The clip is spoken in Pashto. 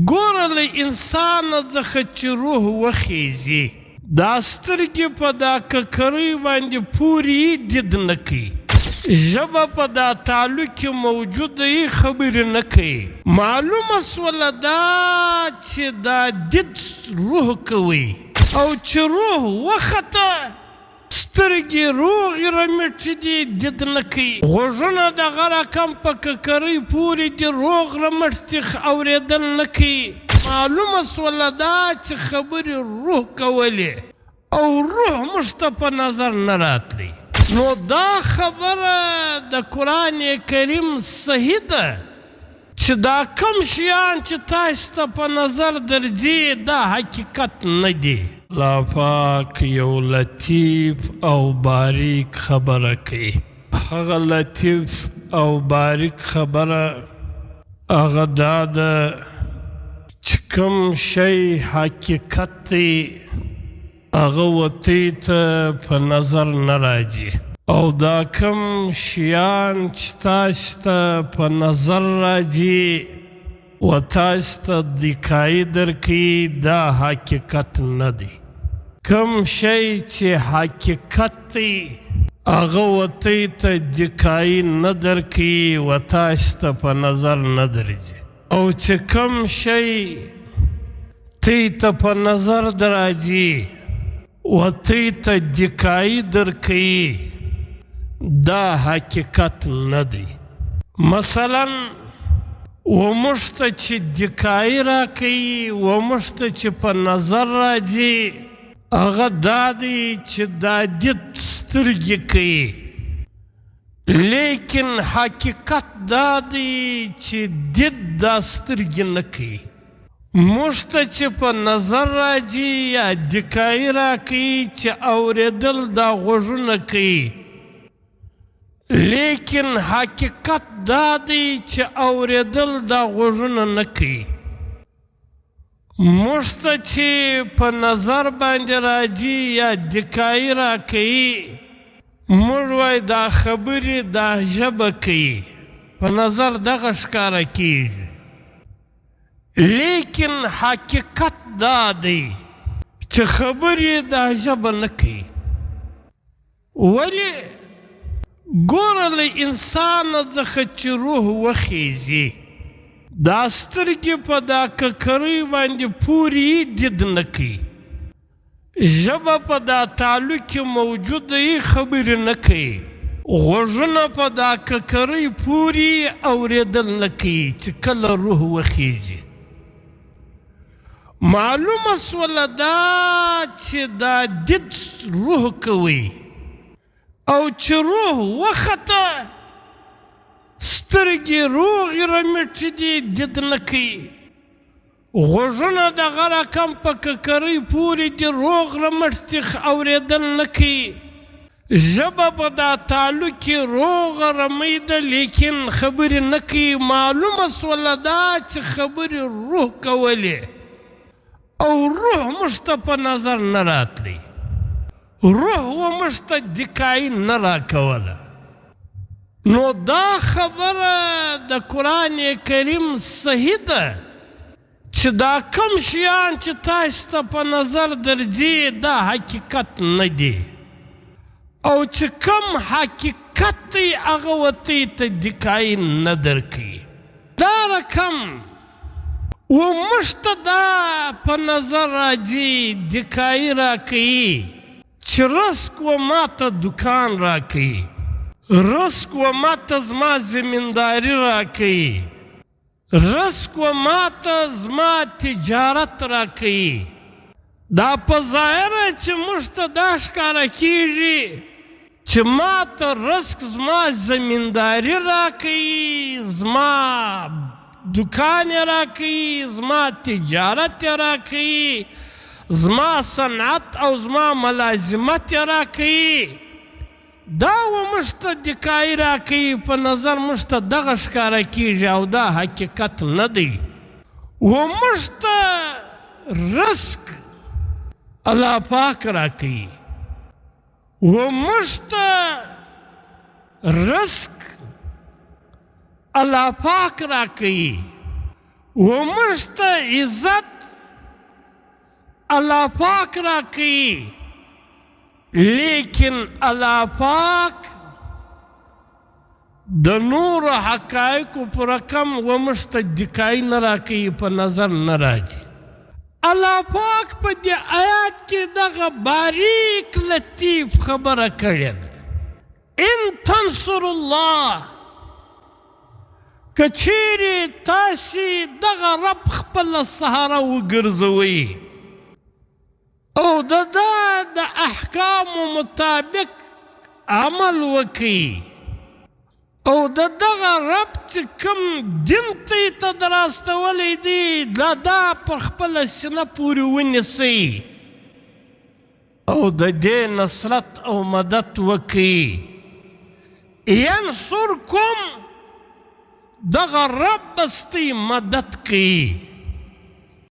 ګوره له انسانه څخه چې روح وخیږي دا سترګې په دا ککرۍ باندې پورې دید نه کوي ژبه په دا تعلق کې موجوده یې خبرې نه کوي معلومه سوله دا چې دا دید روح کوي او چې روح وخته سترګې روغې رمټې دي دید نه کوي غوږونه دغه رقم په ککرۍ پورې دي روغ رمټ دي اورېدل نه کوي معلومه سوله دا چې خبرې روح کولې او روح موږ ته په نظر نه راتلی نو دا خبره د قرآن کریم صحیح ده چې دا کم شیان چې تاسو ته په نظر درځي دا حقیقت نه دی الله پاک یو لطیف او باریک خبره کوي هغه لطیف او باریک خبره هغه دا ده چې کوم شی حقیقت دی هغه ورته ته په نظر نه راځي او دا کوم شیان چې تاسو ته په نظر راځي و تاسو ته دیکایي درکوي دا حقیقت نه دی کوم شی چې حقیقت دی هغه ورته ته دیکایي نه درکوي و تاسو ته په نظر نه درځي او چې کوم شی ته په نظر درځي ورته ته دیکایي درکوي دا حقیقت نه دی مثلا وموږ ته چې دیکایي راکوي وموږ ته چې په نظر راځي هغه دا دی چې دا دید سترګې کوي لیکن حقیقت دا دی چې دید دا سترګې نه کوي موږ ته چې په نظر راځي یا دیکایي راکوي چې اورېدل دا غوږونه کوي لیکن حقیقت دا دی چې اورېدل دا غوږونه نه کوي موږ ته چې په نظر باندې راځي یا دیکایي راکوي موږ وایي دا خبرې دا ژبه کوي په نظر دغه ښکاره کېږي لیکن حقیقت دا دی چې خبرې دا ژبه نه کوي ولې ګوره له انسانه څخه چې روح وخیږي دا سترګې په دا ککرۍ باندې پورې دید نه کوي ژبه په دا تعلق کې موجوده یې خبرې نه کوي غوږونه په دا ککرۍ پورې اورېدل نه کوي چې کله روح وخیږي معلومه سوله دا چې دا دید روح کوي او چې روح وخته سترګې روغې رمټې دي دید نه کوي غوږونه دغه رقم په ککرۍ پورې دي روغ رمټ دي اورېدل نه کوي ژبه په دا تعلق کې روغه رمۍ ده لیکن خبرې نه کوي معلومه سوله دا چې خبرې روح کولې او روح موږ ته په نظر نه راتلی روح و موږ ته دیکایي نه راکوله نو دا خبره د قرآن کریم صحیح ده چې دا کم شیان چې تاسو ته په نظر درځي دا حقیقت نه دی او چې کم حقیقت دی هغه ورته ته دیکایي نه درکوي دا رقم و موږ ته دا په نظر راځي دیکایي راکوي چې رزق و ما ته دکان راکوي رزق و ما ته زما زمینداري راکوي رزق و ما ته زما تجارت راکوي دا په ظاهره چې موږ ته دا ښکاره کېږي چې ما ته رزق زما زمینداري راکوي زما دکان راکوي زما تجارت راکوي زما صنعت او زما ملازمت راکوي دا و موږ ته دیکایي راکوي په نظر موږ ته دغه ښکاره کېږي او دا حقیقت نه دی و موږ ته رزق الله پاک راکوي و موږ ته رزق الله پاک راکوي وموږ ته عزت الله پاک راکوي، لیکن الله پاک د نورو حقایقو په رقم وموږ ته دکایي نه راکوي، په نظر نه راځي. الله پاک په دې آیات کې دغه باریک لطیف خبره کړې ده، ان تنصروا الله، که چیرې تاسې دغه رب خپله سهاره وګرځوئ او د ده د احکامو مطابق عمل وکړي او د دغه رب چې کوم دین ته یې ته دراستولی دی دا پر خپله سینه پورې ونیسئ او د دې نصرت او مدد وکړي. ینصرکم، دغه رب به ستاسې مدد کوي.